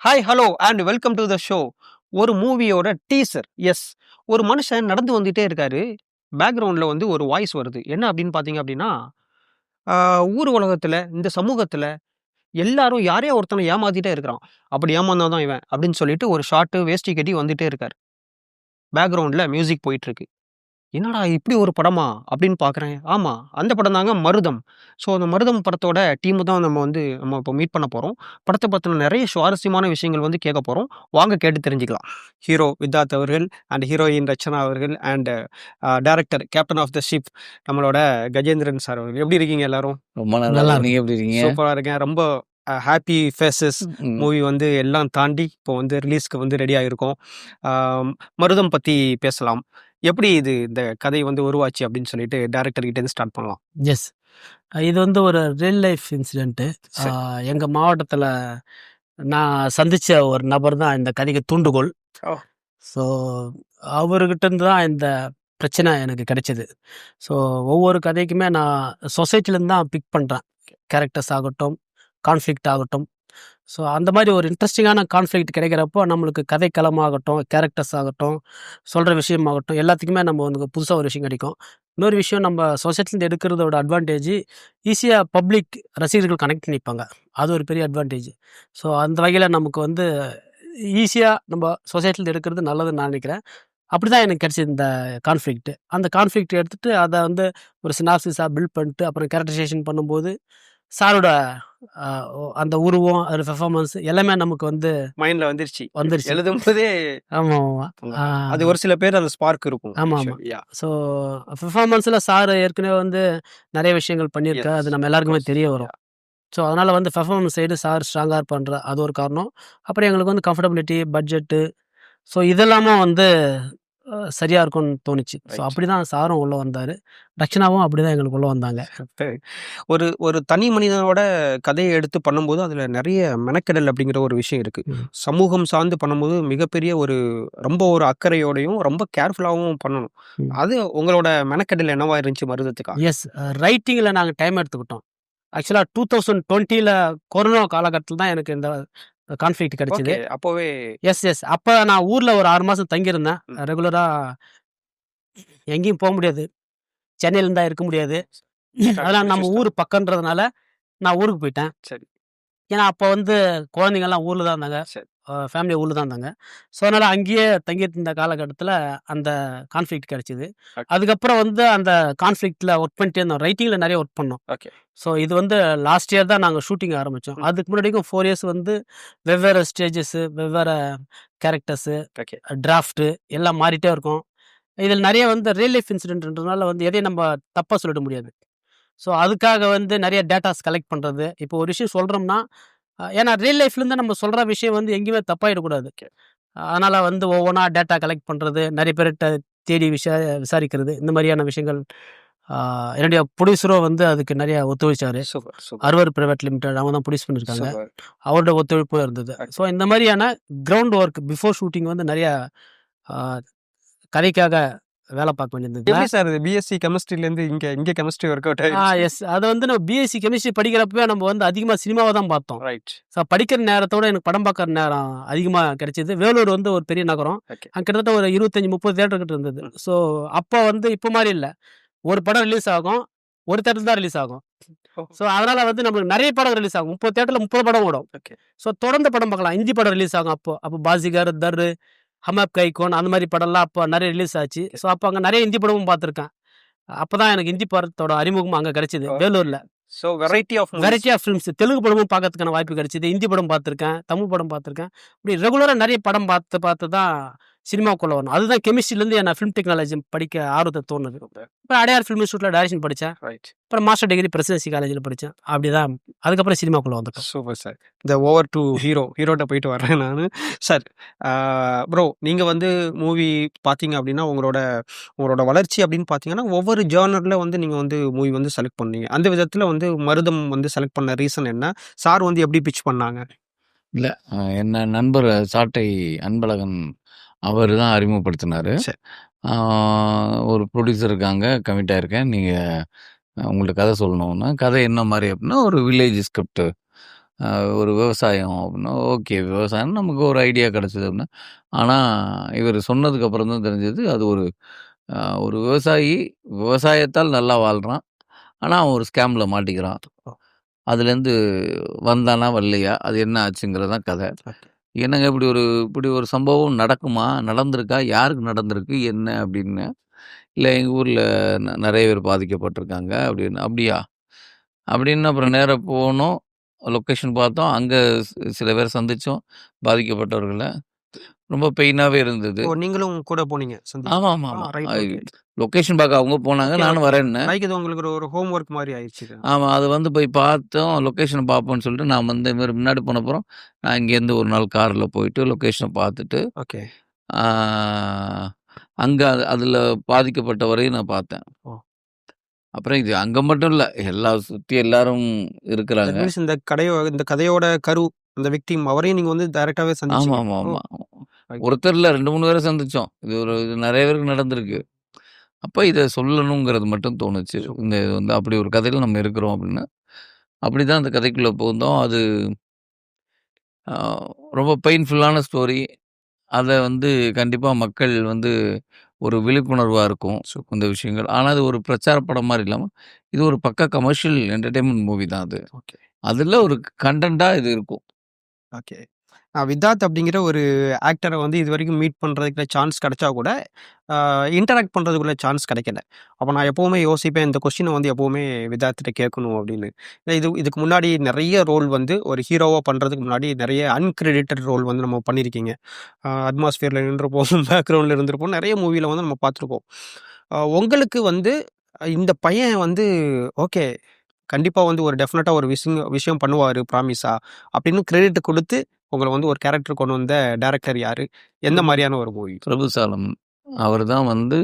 Hi hello and welcome to the show. ஒரு மூவியோட teaser. S, ஒரு மனுஷன் நடந்து வந்துட்டே இருக்காரு. பேக்ரவுண்டில் வந்து ஒரு வாய்ஸ் வருது. என்ன அப்படின்னு பார்த்தீங்க அப்படின்னா, ஊர் உலகத்தில் இந்த சமூகத்தில் எல்லாரும் யாரையோ ஒருத்தனை ஏமாத்திட்டே இருக்கிறான். அப்படி ஏமாந்தாதான் இவன் அப்படின்னு சொல்லிட்டு ஒரு ஷார்ட்டு வேஷ்டி கட்டி வந்துட்டே இருக்காரு. பேக்ரவுண்டில் மியூசிக் போயிட்டு இருக்கு. என்னடா இப்படி ஒரு படமா அப்படின்னு பார்க்குறேன். ஆமாம், அந்த படம் தாங்க மருதம். ஸோ அந்த மருதம் படத்தோட டீமு தான் நம்ம இப்போ மீட் பண்ண போகிறோம். படத்தை பற்றின நிறைய சுவாரஸ்யமான விஷயங்கள் வந்து கேட்க போகிறோம். வாங்க கேட்டு தெரிஞ்சுக்கலாம். ஹீரோ வித்தார்த் அவர்கள் அண்ட் ஹீரோயின் ரச்சனா அவர்கள் and director captain of the ship நம்மளோட கஜேந்திரன் சார் அவர்கள். எப்படி இருக்கீங்க எல்லாரும்? ரொம்ப நல்லா நீங்க எப்படி இருக்கீங்க? சூப்பராக இருக்கேன். ரொம்ப ஹாப்பி ஃபேஸஸ். மூவி வந்து எல்லாம் தாண்டி இப்போ வந்து ரிலீஸ்க்கு வந்து ரெடி ஆகிருக்கோம். மருதம் பற்றி பேசலாம். எப்படி இந்த கதை வந்து உருவாச்சு அப்படின்னு சொல்லிட்டு டைரக்டர் கிட்ட இருந்து ஸ்டார்ட் பண்ணலாம். எஸ், இது வந்து ஒரு ரியல் லைஃப் இன்சிடென்ட்டு. எங்கள் மாவட்டத்தில் நான் சந்தித்த ஒரு நபர் தான் இந்த கதைக்கு தூண்டுகோல். ஸோ அவர்கிட்ட இருந்து தான் இந்த பிரச்சனை எனக்கு கிடைச்சிது. ஸோ ஒவ்வொரு கதைக்குமே நான் சொசைட்டிலேருந்து தான் பிக் பண்ணுறேன். கேரக்டர்ஸ் ஆகட்டும், கான்ஃப்ளிக்ட் ஆகட்டும். ஸோ அந்த மாதிரி ஒரு இன்ட்ரெஸ்டிங்கான கான்ஃப்ளிக்ட் கிடைக்கிறப்போ நம்மளுக்கு கதைக்களமாகட்டும், கேரக்டர்ஸ் ஆகட்டும், சொல்கிற விஷயமாகட்டும், எல்லாத்துக்குமே நம்ம வந்து புதுசாக ஒரு விஷயம் கிடைக்கும். இன்னொரு விஷயம், நம்ம சொசைட்டிலேருந்து எடுக்கிறதோட அட்வான்டேஜ் ஈஸியாக பப்ளிக் ரசிகர்கள் கனெக்ட் பண்ணிப்பாங்க. அது ஒரு பெரிய அட்வான்டேஜ். ஸோ அந்த வகையில் நமக்கு வந்து ஈஸியாக நம்ம சொசைட்டிலேருந்து எடுக்கிறது நல்லதுன்னு நான் நினைக்கிறேன். அப்படி தான் எனக்கு கிடச்சிது இந்த கான்ஃப்ளிக்ட். அந்த கான்ஃப்ளிக்ட் எடுத்துகிட்டு அதை வந்து ஒரு சினாப்சிஸாக பில்ட் பண்ணிட்டு அப்புறம் கேரக்டரைசேஷன் பண்ணும்போது சாரோட அந்த உருவம், அது பெர்ஃபார்மன்ஸ் எல்லாமே நமக்கு வந்து மைண்ட்ல வந்துருச்சு எழுதும் போதே. ஆமாம், அது ஒரு சில பேர் அந்த ஸ்பார்க் இருக்கும். ஆமாம். ஸோ பெர்ஃபார்மன்ஸில் சார் ஏற்கனவே வந்து நிறைய விஷயங்கள் பண்ணியிருக்காரு. அது நம்ம எல்லாருக்குமே தெரிய வரும். ஸோ அதனால் வந்து பெர்ஃபார்மன்ஸ் சைடு சார் ஸ்ட்ராங்காக இருப்பான்ற அது ஒரு காரணம். அப்புறம் எங்களுக்கு வந்து கம்ஃபர்டபிலிட்டி, பட்ஜெட்டு, ஸோ இதெல்லாமும் வந்து சரியாக இருக்கும்னு தோணுச்சு. ஸோ அப்படி தான் சாரும் உள்ளே வந்தார். ரச்சனாவும் அப்படி தான் எங்களுக்கு உள்ளே வந்தாங்க. ஒரு தனி மனிதனோட கதையை எடுத்து பண்ணும்போது அதில் நிறைய மெனக்கெடல் அப்படிங்கிற ஒரு விஷயம் இருக்குது. சமூகம் சார்ந்து பண்ணும்போது மிகப்பெரிய ரொம்ப ஒரு அக்கறையோடையும் ரொம்ப கேர்ஃபுல்லாகவும் பண்ணணும். அது உங்களோட மெனக்கெடல் என்னவா இருந்துச்சு மருதத்துக்கா? எஸ், ரைட்டிங்கில் நாங்கள் டைம் எடுத்துக்கிட்டோம். ஆக்சுவலாக 2020 கொரோனா காலகட்டத்தில் தான் எனக்கு இந்த கான்ஃப்ளிக்ட் கிடைச்சிது. அப்போவே எஸ், அப்போ நான் ஊரில் ஒரு 6 மாதம் தங்கியிருந்தேன். ரெகுலராக எங்கேயும் போக முடியாது, சென்னையில தான் இருக்க முடியாது. அதெல்லாம் நம்ம ஊர் பக்கன்றதுனால நான் ஊருக்கு போயிட்டேன். சரி. ஏன்னா அப்போ வந்து குழந்தைங்கள்லாம் ஊரில் தான் இருந்தாங்க, ஃபேமிலி ஊரில் தான் இருந்தாங்க. ஸோ அதனால் அங்கேயே தங்கிட்டு இருந்த காலகட்டத்தில் அந்த கான்ஃப்ளிக்ட் கிடச்சிது. அதுக்கப்புறம் வந்து அந்த கான்ஃப்ளிக்டில் ஒர்க் பண்ணிட்டே இருந்தோம். ரைட்டிங்கில் நிறைய ஒர்க் பண்ணோம். ஸோ இது வந்து லாஸ்ட் இயர் தான் நாங்கள் ஷூட்டிங் ஆரம்பித்தோம். அதுக்கு முன்னாடிக்கும் 4 இயர்ஸ் வந்து வெவ்வேறு ஸ்டேஜஸ்ஸு, வெவ்வேறு கேரக்டர்ஸு, டிராஃப்ட்டு எல்லாம் மாறிட்டே இருக்கும். இதில் நிறைய வந்து ரியல் லைஃப் இன்சிடென்ட்ன்றதுனால வந்து எதையும் நம்ம தப்பாக சொல்லிட முடியாது. ஸோ அதுக்காக வந்து நிறைய டேட்டாஸ் கலெக்ட் பண்ணுறது. இப்போ ஒரு விஷயம் சொல்கிறோம்னா, ஏன்னா ரியல் லைஃப்லேருந்து நம்ம சொல்கிற விஷயம் வந்து எங்கேயுமே தப்பாயிடக்கூடாது. அதனால் வந்து ஒவ்வொன்றா டேட்டா கலெக்ட் பண்ணுறது, நிறைய பேர்கிட்ட தேடி விசாரிக்கிறது, இந்த மாதிரியான விஷயங்கள். என்னுடைய ப்ரொடியூசரும் வந்து அதுக்கு நிறைய ஒத்துழைச்சார். அர்வர் பிரைவேட் லிமிடெட் அவங்க தான் ப்ரொடியூஸ் பண்ணியிருக்காங்க. அவரோட ஒத்துழைப்பும் இருந்தது. ஸோ இந்த மாதிரியான கிரவுண்ட் ஒர்க் பிஃபோர் ஷூட்டிங் வந்து நிறையா கதைக்காக வேலை பார்க்க வேண்டியது. எப்படி சார் பிஎஸ்சி கெமிஸ்ட்ரிலேருந்து இங்கே கெமிஸ்ட்ரி ஒர்க் அவுட் எஸ், அது வந்து நம்ம பிஎஸ்சி கெமிஸ்ட்ரி படிக்கிறப்பவே நம்ம வந்து அதிகமாக சினிமாவை தான் பார்த்தோம். ரைட். ஸோ படிக்கிற நேரத்தோட எனக்கு படம் பார்க்குற நேரம் அதிகமாக கிடைச்சிது. வேலூர் வந்து ஒரு பெரிய நகரம். அங்கே கிட்டத்தட்ட ஒரு 25-30 தேட்டர் கிட்ட இருந்தது. ஸோ அப்போ வந்து இப்போ மாதிரி இல்லை, ஒரு படம் ரிலீஸ் ஆகும், ஒரு தேட்டர் தான் ரிலீஸ் ஆகும். ஸோ அதனால் வந்து நம்மளுக்கு நிறைய படம் ரிலீஸ் ஆகும். 30 தேட்டரில் 30 படம் ஓடும். ஸோ தொடர்ந்து படம் பார்க்கலாம். ஹிந்தி படம் ரிலீஸ் ஆகும். அப்போ பாசிகர், தர், ஹமாப் கைகோன் அந்த மாதிரி படம்லாம் அப்போ நிறைய ரிலீஸ் ஆச்சு. ஸோ அப்போ அங்கே நிறைய ஹிந்தி படமும் பார்த்துருக்கேன். அப்போ தான் எனக்கு ஹிந்தி படத்தோட அறிமுகம் அங்கே கிடைச்சிது, வேலூரில். So variety of films, Telugu படமும் பார்க்கறதுக்கான வாய்ப்பு கிடைச்சிது. ஹிந்தி படம் பார்த்துருக்கேன், தமிழ் படம் பார்த்துருக்கேன். இப்படி ரெகுலராக நிறைய படம் பார்த்து தான் சினிமாவுக்குள்ளே வரணும். அதுதான் கெமிஸ்ட்ரிலேருந்து நான் ஃபிலிம் டெக்னாலஜி படிக்க ஆர்வத்தை தோணுது. இப்போ அடையார் ஃபிலிம் இன்ஸ்டியூட்டில் டைரக்ஷன் படித்தேன். ரைட். அப்புறம் மாஸ்டர் டிகிரி பிரசிடென்சி காலேஜில் படித்தேன். அப்படி தான் அதுக்கப்புறம் சினிமாக்குள்ளே வந்துட்டோம். Super sir. இந்த ஓவர் டு ஹீரோட்ட போயிட்டு வர்றேன் நான். சார், ப்ரோ, நீங்கள் வந்து மூவி பார்த்தீங்க அப்படின்னா உங்களோட வளர்ச்சி அப்படின்னு பார்த்தீங்கன்னா ஒவ்வொரு ஜேர்னரில் வந்து நீங்கள் வந்து மூவி வந்து செலக்ட் பண்ணீங்க. அந்த விதத்தில் வந்து மருதம் வந்து செலக்ட் பண்ண ரீசன் என்ன? சார் வந்து எப்படி பிச் பண்ணாங்க? இல்லை, என்ன நண்பர் சாட்டை அன்பழகன் அவர் தான் அறிமுகப்படுத்தினார். ஒரு ப்ரொடியூசர் இருக்காங்க, கமிட் ஆயிருக்கேன், நீங்கள் உங்கள்ட்ட கதை சொல்லணும்னா, கதை என்ன மாதிரி அப்படின்னா ஒரு வில்லேஜ் ஸ்கிரிப்ட், ஒரு விவசாயம் அப்படின்னா, ஓகே விவசாயம் நமக்கு ஒரு ஐடியா கிடைச்சது அப்படின்னா. ஆனா, இவர் சொன்னதுக்கு அப்புறம் தான் தெரிஞ்சது, அது ஒரு விவசாயி விவசாயத்தால் நல்லா வாழ்றான். ஆனா, அவன் ஒரு ஸ்கேம்ல மாட்டிக்கிறான். அதுலேருந்து வந்தானா வரலையா? அது என்ன ஆச்சுங்கிறது தான் கதை. என்னங்க இப்படி ஒரு சம்பவம் நடக்குமா? நடந்திருக்கா? யாருக்கு நடந்திருக்கு? என்ன அப்படின்னு. இல்ல எங்க ஊர்ல நெறைய பேர் பாதிக்கப்பட்டிருக்காங்க அப்படின்னு. அப்படியா? அப்படின்னு அப்புறம் நேரா போனோம். லொக்கேஷன் பார்த்தோம். அங்க சில பேர சந்திச்சோம். பாதிக்கப்பட்டவர்கள. ரொம்ப பெயினாவே இருந்தது. ஓ! நீங்களும் கூட போனீங்க சந்திக்க. ஆமாமாமா. ரைட். ஓகே. லொக்கேஷன் பார்க்க அவங்க போனாங்க. ஓகே, நானும் ஓகே. வரேன்னேன். லைக் இது உங்களுக்கு ஒரு ஹோம் ஒர்க் மாரி ஆயிருச்சு இது. ஆமா. அது வந்து போய் பார்த்தோம். லொக்கேஷன பார்ப்போம்ன்னு சொல்லிட்டு நான் வந்து இது மாரி முன்னாடி போனப்புறம், நான் இங்கேருந்து ஒரு நாள் கார்ல போயிட்டு லொக்கேஷன பார்த்துட்டு, ஓகே. ஆ அங்க அதுல பாதிக்கப்பட்டவரையும் நான் பார்த்தேன். ஓ! அப்புறம் இது அங்க மட்டும் இல்ல. சுத்தி எல்லாரும் இருக்கிறாங்க. தட் மீன்ஸ் இந்த கதையோட கரு, அந்த விக்டிம் அவரையும் நீங்க வந்து டைரக்ட்டாவே சந்திச்சீங்க. ஓ! ஆமாமாமா. ரைட். ஒருத்தர் இல்ல 2, 3 பேர சந்திச்சோம். இது நெறைய பேருக்கு நடந்திருக்கு. அப்ப இத சொல்லணுங்கிறது மட்டும் தோணுச்சு. இது வந்து அப்படி ஒரு கதையில நம்ம இருக்கிறோம் அப்படின்னு. அப்படிதான் அந்த கதைக்குள்ள புகுந்தோம். அது அ ரொம்ப பெயின்ஃபுல்லான ஸ்டோரி. அத வந்து கண்டிப்பா மக்கள் வந்து ஒரு விழிப்புணர்வா இருக்கும். இந்த விஷயங்கள். ஆனா அது ஒரு பிரச்சார படம் மாரி இல்லாம, இது ஒரு பக்கா கமர்ஷியல் என்டர்டெயின்மென்ட் மூவி தான் அது. ஓகே. அதுல ஒரு கன்டென்ட்டா இது இருக்கும். ஓகே. வித்தார்த் அப்படிங்கிற ஒரு ஆக்டர வந்து இதுவரைக்கும் மீட் பண்றதுக்கு சான்ஸ் கிடைச்சா கூட, இன்டராக்ட் பண்றதுக்குள்ள சான்ஸ் கிடைக்கல. அப்ப நான் எப்பவுமே யோசிப்பேன், இந்த கொஸ்டின வந்து எப்பவுமே வித்தார்த்ட்ட கேட்கணும் அப்படின்னு. இதுக்கு முன்னாடி நெறைய ரோல் வந்து ஒரு ஹீரோவா பண்றதுக்கு முன்னாடி நெறைய அன்கிரெடிட்டட் ரோல் வந்து நம்ம பண்ணியிருக்கீங்க. அட்மாஸ்பியர்ல நின்றுப்போம், பேக்ரவுண்ட்ல இருந்திருப்போம். நெறைய மூவில வந்து நம்ம பார்த்துருப்போம். உங்களுக்கு வந்து இந்த பையன் வந்து ஓகே, கண்டிப்பா வந்து ஒரு டெஃபினட்டா ஒரு விஷயம் பண்ணுவாரு ப்ராமிஸா அப்படின்னு கிரெடிட் குடுத்து, உங்கள வந்து ஒரு கேரக்டர் கொண்டு வந்த டைரக்டர் யாரு? எந்த மாரியான ஒரு மூவி? பிரபுசாலம். அவர் தான் வந்து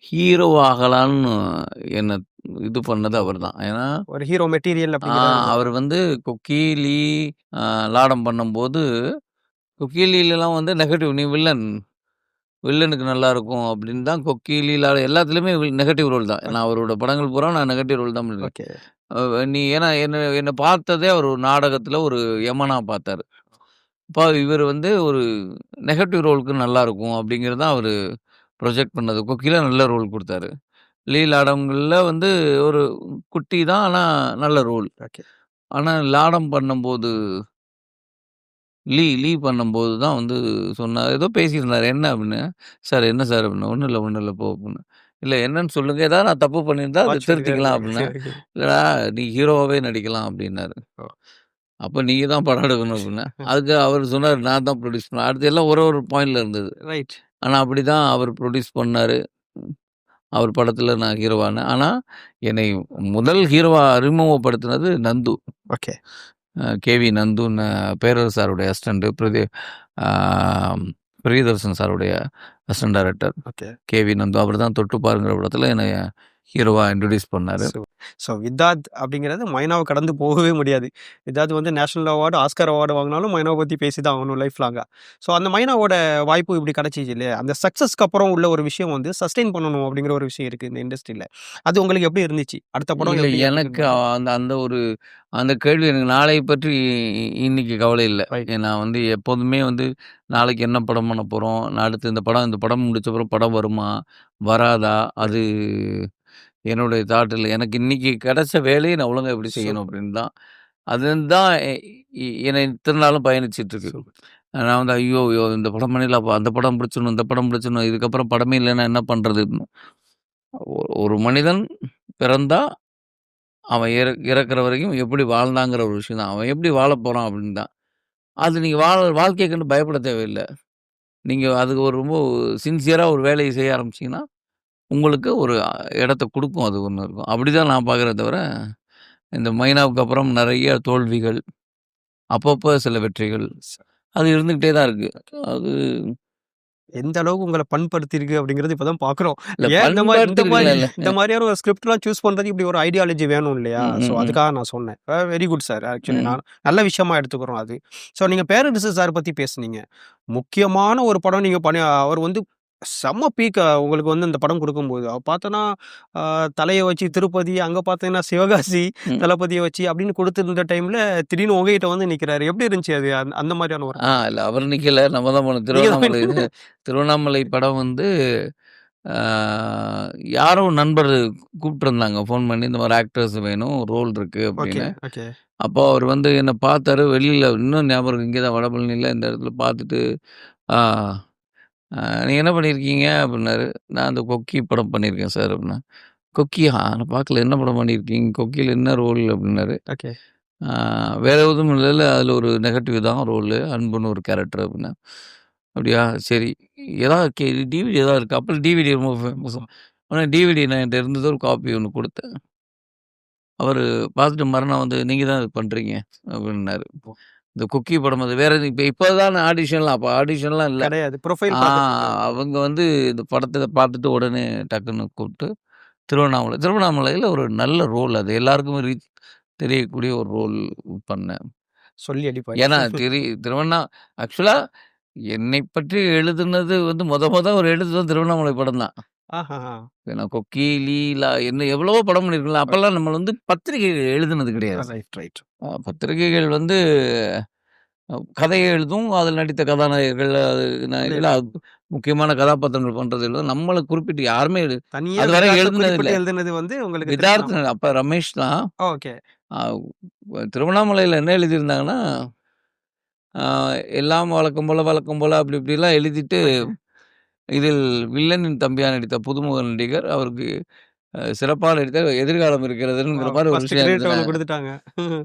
ஹீரோ ஆகலான்னு என்ன இது பண்ணது அவர்தான். ஏன்னா, ஒரு ஹீரோ மெட்டீரியல் ஆ அப்படிங்கிற அவர் வந்து கொக்கீலி, அ லாடம் பண்ணும்போது, கொக்கீலிலலாம் வந்து நெகட்டிவ் நீ வில்லனுக்கு நல்லாருக்கும் அப்படின்னு தான் கொக்கீலி, லாடம் எல்லாத்துலயுமே நெகட்டிவ் ரோல் தான். நான் அவரோட படங்கள் பூரா நான் நெகட்டிவ் ரோல் தான் பண்ணிருக்கேன். ஓகே. நீ ஏன்னா என்ன பார்த்ததே அவர் ஒரு நாடகத்துல ஒரு யமனா பார்த்தாரு. அப்ப இவரு வந்து ஒரு நெகட்டிவ் ரோலுக்கு நல்லாருக்கும் அப்படிங்கிறது தான் அவரு ப்ரொஜெக்ட் பண்ணது. கொக்கில நல்ல ரோல் குடுத்தாரு. லாடம்கள்ல வந்து ஒரு குட்டி தான். ஆனா நல்ல ரோல். ஓகே. ஆனா லாடம் பண்ணும்போது லீ பண்ணும்போது தான் வந்து சொன்னாரு. ஏதோ பேசியிருந்தாரு. என்ன அப்படின்னு. சார் என்ன சார் அப்படின்னு. ஒண்ணும் இல்ல போ அப்படின்னு. இல்ல என்னன்னு சொல்லுங்க. ஏதாவது நான் தப்பு பண்ணியிருந்தா அத வாட்ச் திருத்திக்கலாம் பண்ணிருக்காரு. அப்படின்னேன். இல்லடா நீ ஹீரோவாவே நடிக்கலாம் அப்படின்னாரு. ஓ! அப்ப நீங்க தான் படம் எடுக்கணும் அப்படின்னேன். அதுக்கு அவரு சொன்னாரு நான் தான் புரொடியூஸ் பண்ணேன். அடுத்து எல்லாம் ஒரு பாயிண்ட்ல இருந்தது. ரைட். ஆனா அப்படிதான் அவர் புரொடியூஸ் பண்ணாரு. அவர் படத்துல நான் ஹீரோவானேன். ஆனா என்னை முதல் ஹீரோவா அறிமுகப்படுத்தினது நந்து. ஓகே. கேவி நந்துன்னு பேரரசு சாருடைய அசிஸ்டன்ட். ஆ பிரியதர்ஷன் சாருடைய assistant director. Okay. K V Nandhu. அவர் தான் தொட்டு பாருங்கிற படத்துல என்னைய ஹீரோவா இன்ட்ரோடியூஸ் பண்ணாரு. ஸோ வித்தார்த் அப்படிங்கிறது மைனாவ கடந்து போகவே முடியாது. வித்தார்த் வந்து நேஷனல் அவார்டு, ஆஸ்கார் அவார்டு வாங்குனாலும் மைனாவ பத்தி பேசி தான் ஆகணும் லைஃப் லாங்கா. ஸோ அந்த மைனாவோட வாய்ப்பு இப்படி கிடைச்சிச்சு இல்லையா? அந்த சக்ஸஸ்க்கு அப்புறம் உள்ள ஒரு விஷயம் வந்து சஸ்டெயின் பண்ணணும் அப்படிங்கிற ஒரு விஷயம் இருக்கு இந்த இண்டஸ்ட்ரியில. அது உங்களுக்கு எப்படி இருந்துச்சு? அடுத்த படம் இல்ல எப்படி எனக்கு அந்த கேள்வி எனக்கு நாளை பற்றி இன்னைக்கு கவலை இல்ல. ரைட். நான் வந்து எப்போதுமே வந்து நாளைக்கு என்ன படம் பண்ண போறோம்? நான் அடுத்து இந்த படம் முடிச்ச அப்புறம் படம் வருமா? வராதா? அது என்னுடைய தாட் இல்ல. எனக்கு இன்னைக்கு கிடைச்ச வேலைய நான் ஒழுங்கா எப்படி செய்யணும் சூப்பர். அப்படின்னு தான். அதுதான் என்னை இத்தன நாளும் பயணிச்சுட்டு இருக்கு. சூப்பர். நான் வந்து ஐயோ! இந்த படம் பண்ணிடலாம். அப்ப அந்த படம் பிடிச்சிடணும், இந்த படம் பிடிச்சிடணும். இதுக்கப்புறம் படமே இல்லன்னா என்ன பண்றதுன்னு. ஒரு மனிதன் பிறந்தா, அவன் இறக்குற வரைக்கும் எப்படி வாழ்ந்தாங்கிற ஒரு விஷயம் தான். அவன் எப்படி வாழப் போறான் அப்படின்னு தான். அது நீங்க வாழ்க்கைய கண்டு பயப்பட தேவையில்ல. நீங்க அதுக்கு ஒரு ரொம்ப சின்சியரா ஒரு வேலைய செய்ய ஆரம்பிச்சீங்கன்னா, உங்களுக்கு ஒரு இடத்த குடுக்கும். அது ஒண்ணு இருக்கும். அப்படிதான் நான் பார்க்குறேன் தவிர, இந்த மைனாவுக்கு அப்புறம் நெறைய தோல்விகள், அப்பப்ப சில வெற்றிகள், அது இருந்துகிட்டே தான் இருக்கு. அது எந்த அளவுக்கு உங்கள பண்படுத்தியிருக்கு அப்படிங்கிறது இப்ப தான் பார்க்குறோம். இல்ல ஏன் பண்பாட்டுக்குலாம் இல்ல. இந்த மாரியான ஒரு ஸ்கிரிப்ட்லாம் சூஸ் பண்றதுக்கு இப்படி ஒரு ஐடியாலஜி வேணும் இல்லையா? ம், ஸோ ம், ம், அதுக்காக நான் சொன்னேன். Very good sir. ஆக்சுவலி ம். நான் நல்ல விஷயமா எடுத்துக்கிறோம் அது. ஸோ நீங்க பேரரசு சார் பத்தி பேசுனீங்க. முக்கியமான ஒரு படம் நீங்க அவர் வந்து செம்ம பீக் உங்களுக்கு வந்து இந்த படம் குடுக்கும்போது. பார்த்தோன்னா, அ தலைய வச்சு திருப்பதி, அங்க பார்த்தீங்கன்னா சிவகாசி, ம். தளபதிய வச்சு அப்படின்னு குடுத்திருந்த டைம்ல, திடீர்னு உங்ககிட்ட வந்து நிக்கிறாரு. எப்படி இருந்துச்சு அது? அந்த மாரியான ஒரு இல்ல அவர் நிக்கல. நம்ம தான் போனோம். நீங்க தான் திருவண்ணாமலை இது திருவண்ணாமலை படம் வந்து ஆ யாரோ நண்பர் கூப்ட்டுருந்தாங்க. ஃபோன் பண்ணி இந்த மாரி ஆக்டர்ஸ் வேணும். ரோல் இருக்கு ஓகே, அப்படின்னு. ஓகே. அப்போ அவர் வந்து என்ன பார்த்தாரு. வெளியில இன்னும் ஞாபகம் இருக்கு. இங்க தான் வடபழனில இந்த இடத்துல பார்த்துட்டு, ஆ "நீங்க என்ன பண்ணியிருக்கீங்க?" அப்படின்னாரு. "நான் அந்த கொக்கி படம் பண்ணியிருக்கேன் சார்" அப்படின்னேன். "கொக்கியா? நான் பார்க்கல. என்ன படம் பண்ணியிருக்கீங்க? கொக்கியில என்ன ரோல்?" அப்படின்னாரு. ஓகே. ஆ வேற எதுவும் இல்லல்ல. அதில ஒரு நெகட்டிவ் தான் ரோலு. அன்புன்னு ஒரு கேரக்டர் அப்படின்னேன். "அப்படியா? சரி. ஏதாவது டிவிடி ஏதாவது இருக்கா?" அப்ப டிவிடி ரொம்ப ஃபேமஸ். உடனே டிவிடி நான் என்ட்ட இருந்தது ஒரு காப்பி ஒண்ணு குடுத்தேன். அவரு பார்த்துட்டு மறுநாள் வந்து, "நீங்க தான் இது பண்றீங்க" அப்படின்னாரு. இந்த குக்கி படம் அது வேற இப்ப தான் ஆடிஷன்லாம் அப்ப ஆடிஷன்லாம் இல்ல. கிடையாது. ப்ரொஃபைல் ஆ பார்த்துட்டு இருக்காங்க. அவங்க வந்து இந்த படத்த பார்த்துட்டு உடனே டக்குன்னு கூப்ட்டு திருவண்ணாமலையில ஒரு நல்ல ரோல் அது. எல்லாருக்குமே தெரியக்கூடிய ஒரு ரோல் பண்ணேன். சொல்லி அடிப்பாரு. ஏன்னா ஆக்சுவலா என்னை பற்றி எழுதுனது வந்து மொத ஒரு எழுதுனது திருவண்ணாமலை படம் தான். ஆஹஹா. ஏன்னா கொக்கி, லீலா என்ன எவ்வளவோ படம் பண்ணியிருக்கோம்ல. அப்பல்லாம் நம்ம வந்து பத்திரிகைகள் எழுதுனது கிடையாது. Right, right. பத்திரிகைகள் வந்து கதைய எழுதும். அதில் நடித்த கதாநாயகர்கள், நாயகிகள் முக்கியமான கதாபாத்திரங்கள் பண்றது எழுதும். நம்மள குறிப்பிட்டு யாருமே தனியா அதுவரை விதார்த்த எழுதுனது இல்ல. குறிப்பிட்டு எழுதுனது வந்து உங்களுக்கு விதார்த் அப்ப ரமேஷ் தான். ஓகே. அ திருவண்ணாமலையில என்ன எழுதியிருந்தாங்கன்னா, அ எல்லாம் வழக்கம் போல அப்படி இப்படிலாம் எழுதிட்டு, ஓகே. இதில் வில்லனின் தம்பியா நடித்த புதுமுக நடிகர் அவருக்கு சிறப்பாக நடித்த எதிர்காலம் இருக்கிறதுங்கிற மாரி ஒரு ஃபர்ஸ்ட் விஷயம் கிரெடிட் எழுதினாங்க. அவங்களுக்கு குடுத்துட்டாங்க.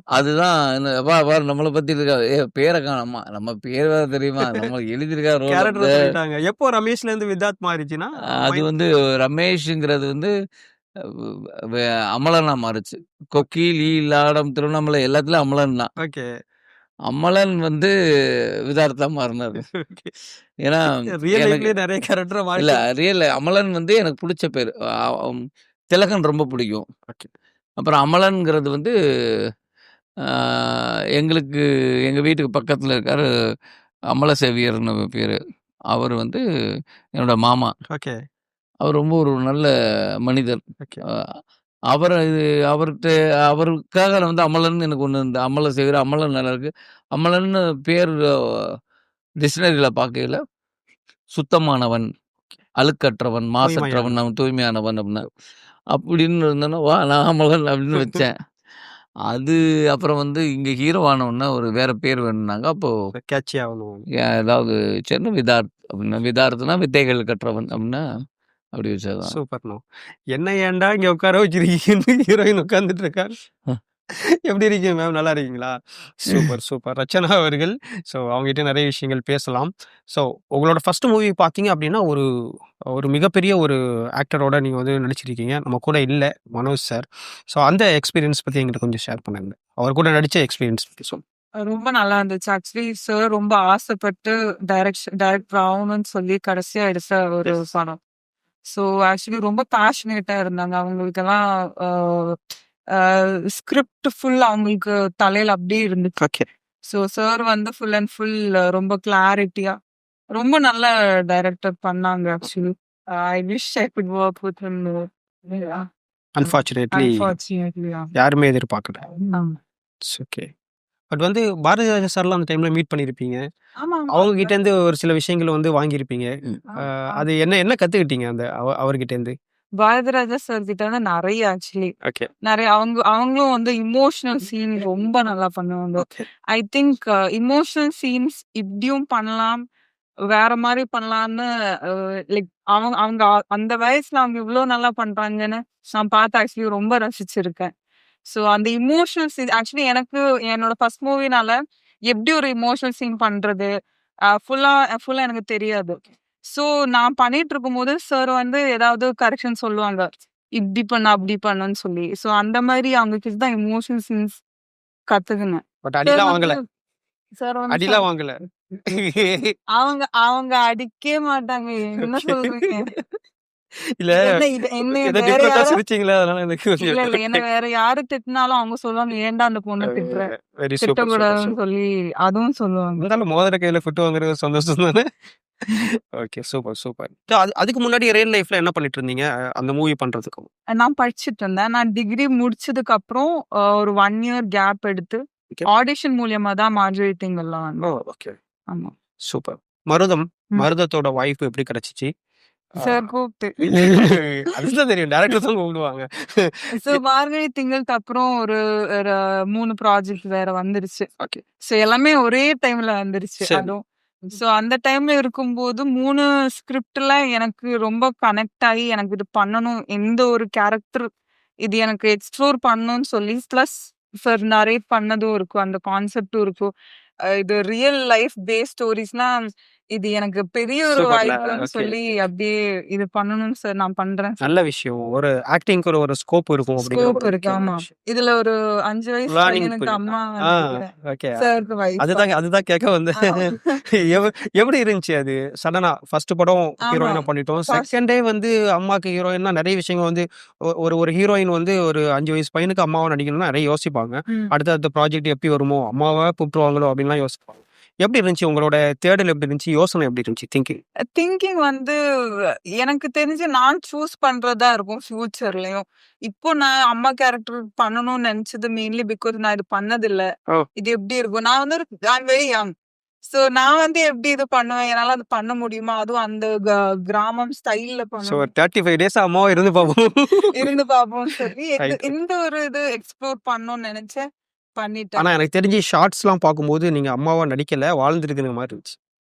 அதுதான் பாரு நம்மள பத்தி இருக்கா. பேர காணோமா? நம்ம பேர் வேற தெரியுமா? நம்ம எழுதியிருக்கா ரோல் கேரக்டர வந்து சொல்லிட்டாங்க. எப்போ ரமேஷ்லேருந்து விதார்த் மாறிச்சுன்னா, அது வந்து ரமேஷ்ங்கிறது வந்து அ வெ அமலனா மாறுச்சு. கொக்கி, லீலாடம், திருவண்ணாமலை எல்லாத்துலயும் அமலன் தான். ஓகே. அமலன் வந்து விதார்த்தா மாறுனாரு. ஓகே. ஏன்னா ரியல் எனக்கு லைஃப்லயே நெறைய கேரக்டர இல்ல மாறிட்டீங்க. அமலன் வந்து எனக்கு புடிச்ச பேரு. திலகன் ரொம்ப பிடிக்கும். ஓகே. அப்புறம் அமலன்ங்கிறது வந்து ஆ எங்களுக்கு எங்க வீட்டுக்கு பக்கத்துல இருக்காரு. அமலசேவியர்ன்னு பேரு. அவரு வந்து என்னோட மாமா. ஓகே. அவர் ரொம்ப ஒரு நல்ல மனிதர். ஓகே. அ அவர அவர்ட்ட அவருக்காக நான் வந்து அமலன் எனக்கு ஒண்ணு இந்த அமலசேவியர், அமலன் நல்லாருக்கு. அமலன்னு பேர் டிக்ஷனரில பார்க்கையில சுத்தமானவன், அழுக்கற்றவன், மாசற்றவன், தூய்மையானவர். அவன் தூய்மையானவன் அப்படின்னா. அப்படின்னு இருந்தோன்னா, நான் அமலன் அப்படின்னு வச்சேன். அது அப்புறம் வந்து இங்க ஹீரோ ஆனவுடனே ஒரு வேற பேர் வேணும்னாங்க. அப்போ கேட்சி ஆகணும். ஏதாவது சரி விதார்த் அப்படின்னா, விதார்த்னா வித்தைகள் கற்றவன் அப்படின்னா, அப்படி வச்சதுதான். சூப்பர்ண்ணா. என்ன ஏன்டா இங்க உட்கார வச்சிருக்கீங்கன்னு ஹீரோயின் உட்கார்ந்துட்டு இருக்காங்க. எப்படி இருக்கீங்க மேம்? நல்லா இருக்கீங்களா? Super, super. ரச்சனா அவர்கள். ஸோ அவங்ககிட்ட நெறைய விஷயங்கள் பேசலாம். ஸோ உங்களோட ஃபர்ஸ்ட் மூவி பார்த்தீங்க அப்படின்னா, ஒரு ஒரு மிகப்பெரிய ஒரு ஆக்டரோட நீங்க வந்து நடிச்சிருக்கீங்க. நம்ம கூட இல்ல, மனோஜ் சார். ஸோ அந்த எக்ஸ்பீரியன்ஸ் பத்தி என்கிட்ட கொஞ்சம் ஷேர் பண்ணுங்க. அவர் கூட நடிச்ச எக்ஸ்பீரியன்ஸ் பத்தி சொல்லுங்க. ரொம்ப நல்லா இருந்துச்சு. ஆக்சுவலி சார் ரொம்ப ஆசைப்பட்டு டைரக்டர் ஆகணும்னு சொல்லி கடைசியா எடுத்த ஒரு படம். ஸோ ஆக்சுவலி ரொம்ப பேஷனேட்டா இருந்தாங்க. அவங்களுக்கெல்லாம் ஸ்கிரிப்ட் ஃபுல் அவங்களுக்கு தலையில அப்படியே இருந்துச்சு. ஓகே. ஸோ சார் வந்து ஃபுல் அண்ட் ஃபுல் ரொம்ப கிளாரிட்டியா ரொம்ப நல்ல டைரக்டர் பண்ணாங்க actually. I wish I could work with him. Unfortunately unfortunately. யாருமே எதிர்பார்க்கல. ஆமா. It's okay. பட் வந்து பாரதி ராஜா சார்லாம் அந்த டைம்ல மீட் பண்ணியிருப்பீங்க. ஆமா. அவங்க கிட்டேருந்து ஒரு சில விஷயங்கள வந்து வாங்கியிருப்பீங்க. ஆமா. அது என்ன கத்துக்கிட்டீங்க அந்த அவர்கிட்டேருந்து? பாரதிராஜா சார் கிட்ட வந்து நெறைய ஆக்சுவலி. ஓகே. நெறைய அவங்களும் வந்து இமோஷனல் சீன் ரொம்ப நல்லா பண்ணுவாங்க. Okay. I think emotional scenes இப்படியும் பண்ணலாம். வேற மாரி பண்ணலாம்னு லைக் அவங்க அவங்க அந்த வயசுல அவங்க இவ்ளோ நல்லா பண்றாங்கன்னு நான் பார்த்து ஆக்சுவலி ரொம்ப ரசிச்சிருக்கேன். ஸோ அந்த இமோஷனல் சீன் ஆக்சுவலி எனக்கு என்னோட ஃபர்ஸ்ட் மூவினால எப்படி ஒரு இமோஷனல் சீன் பண்றது ஃபுல்லா ஃபுல்லா எனக்கு தெரியாது. ஸோ நான் பண்ணிட்டு இருக்கும்போது சார் வந்து ஏதாவது கரெக்ஷன் சொல்லுவாங்க. இப்படி பண்ணு, அப்படி பண்ணுன்னு சொல்லி. ஸோ அந்த மாரி அவங்க கிட்ட தான் இமோஷனல் சீன்ஸ் கத்துக்கினேன். பட் சார் அடிலாம் வந்து வாங்கல. சார் வந்து அடிலாம் வாங்கல. அவங்க அவங்க அடிக்கவே மாட்டாங்க. என்ன சொல்றீங்க? இல்ல என்ன ஏதோ வேற டிஃபரெண்ட்டா யாரோ சிரிச்சீங்களா? அதனால எனக்கு இல்ல, இல்ல. என்ன வேற யாரு திட்டினாலும் அவங்க சொல்லுவாங்க, "ஏன்டா அந்த பொண்ண திட்டுற? வெரி சூப்பர், சூப்பர், திட்டக்கூடாதுன்னு" சூப்பர். சொல்லி அதுவும் சொல்லுவாங்க. இருந்தாலும் மோதிர கையில ஃபிட் வாங்குறது சந்தோஷம் தானே? ஓகே. Super, super. அதுக்கு முன்னாடி ரியல் லைஃப்ல என்ன பண்ணிட்டு இருந்தீங்க? அந்த மூவி பண்றதுக்கும்? நான் படிச்சுட்டு இருந்தேன். நான் டிகிரி முடிச்சதுக்கு அப்புறம் ஒரு 1 இயர் கேப் எடுத்து ஓகே. ஆடிஷன் மூலியமா தான் மார்கரெட் திங்கள்லாம் ஓ! வந்தேன். ஓகே. ஆமா. சூப்பர். மருதம். ம். மருதத்தோட வாய்ப்பு எப்படி கிடைச்சுச்சு? ஆ. சார் கூப்பிட்டு. அதுதான் தெரியும். டைரக்டர் தான் கூப்பிடுவாங்க. ஸோ மார்கரெட் திங்களுக்கு அப்புறம் ஒரு 3 ப்ராஜெக்ட் வேற வந்துருச்சு. ஓகே. ஸோ எல்லாமே ஒரே டைம்ல வந்துருச்சு சரி. அதுவும். ஸோ அந்த டைம்ல இருக்கும்போது 3 ஸ்கிரிப்ட்ல எனக்கு ரொம்ப கனெக்ட் ஆகி எனக்கு இது பண்ணணும். எந்த ஒரு கேரக்டர் இது எனக்கு எக்ஸ்ப்ளோர் பண்ணணும்னு சொல்லி ப்ளஸ் சார் நரேட் பண்ணதும் இருக்கும். அந்த கான்செப்டும் இருக்கும். இது ரியல் லைஃப் பேஸ் ஸ்டோரிஸ்னா இது எனக்கு பெரிய ஒரு சூப்பர்ல. வாய்ப்புன்னு ஓகே. சொல்லி அப்படியே இது பண்ணணும்னு சார் நான் பண்றேன். நல்ல விஷயம். ஒரு ஆக்டிங்க்கு ஒரு ஸ்கோப் இருக்கும் அப்படிங்கிற ஸ்கோப் ஒரு இருக்கு. முக்கியமான ஆமா. விஷயம். இதுல ஒரு 5 வயசு லேர்னிங் பையனுக்கு புரியுது. அம்மா ஆ. வந்துருக்கேன். ஓகே. சாருக்கு வைஃபா. அதுதான் கேட்க வந்தேன். எப்படி இருந்துச்சு அது? சடனா ஃபர்ஸ்ட் படம் ஆமா. ஹீரோயினா பண்ணிட்டோம். ஃபர்ஸ்ட் செகண்ட் டே வந்து அம்மாக்கு ஹீரோயின்னா நெறைய விஷயங்கள் வந்து ஒரு ஹீரோயின் வந்து ஒரு 5 வயசு பையனுக்கு அம்மாவா நடிக்கணும்னா நெறைய யோசிப்பாங்க. ம். அடுத்த ப்ராஜெக்ட் எப்படி வருமோ? அம்மாவா கூப்பிட்டுருவாங்களோ? அப்படின்லாம் யோசிப்பாங்க. எப்படி இருந்துச்சு? உங்களோட தேடல் எப்படி இருந்துச்சு? யோசனை எப்படி இருந்துச்சு? திங்கிங். திங்கிங் வந்து எனக்கு தெரிஞ்சு நான் சூஸ் பண்றதா இருக்கும் ஃபியூச்சர்லயும். இப்போ நான் அம்மா கேரக்டர் பண்ணணும்னு நினைச்சது மெயின்லி பிகாஸ் நான் இது பண்ணதில்ல. ஓ! இது எப்படி இருக்கும்? நான் வந்து ஐம் வெரி யங். ஸோ நான் வந்து எப்படி இது பண்ணுவேன்? என்னால அது பண்ண முடியுமா? அதுவும் அந்த கிராமம் ஸ்டைல்ல ஸோ பண்ணணும். 35 டேஸ் அம்மாவா இருந்து பார்ப்போம். இருந்து பார்ப்போம்னு சொல்லி ரைட். இந்த ஒரு இது எக்ஸ்ப்ளோர் பண்ணணும்னு நினைச்சேன். பண்ணிட்டேன். ஆனா எனக்கு தெரிஞ்சு ஷார்ட்ஸ்லாம் பார்க்கும்போது நீங்க அம்மாவா நடிக்கல, வாழ்ந்துருக்குற மாரி இருந்துச்சு.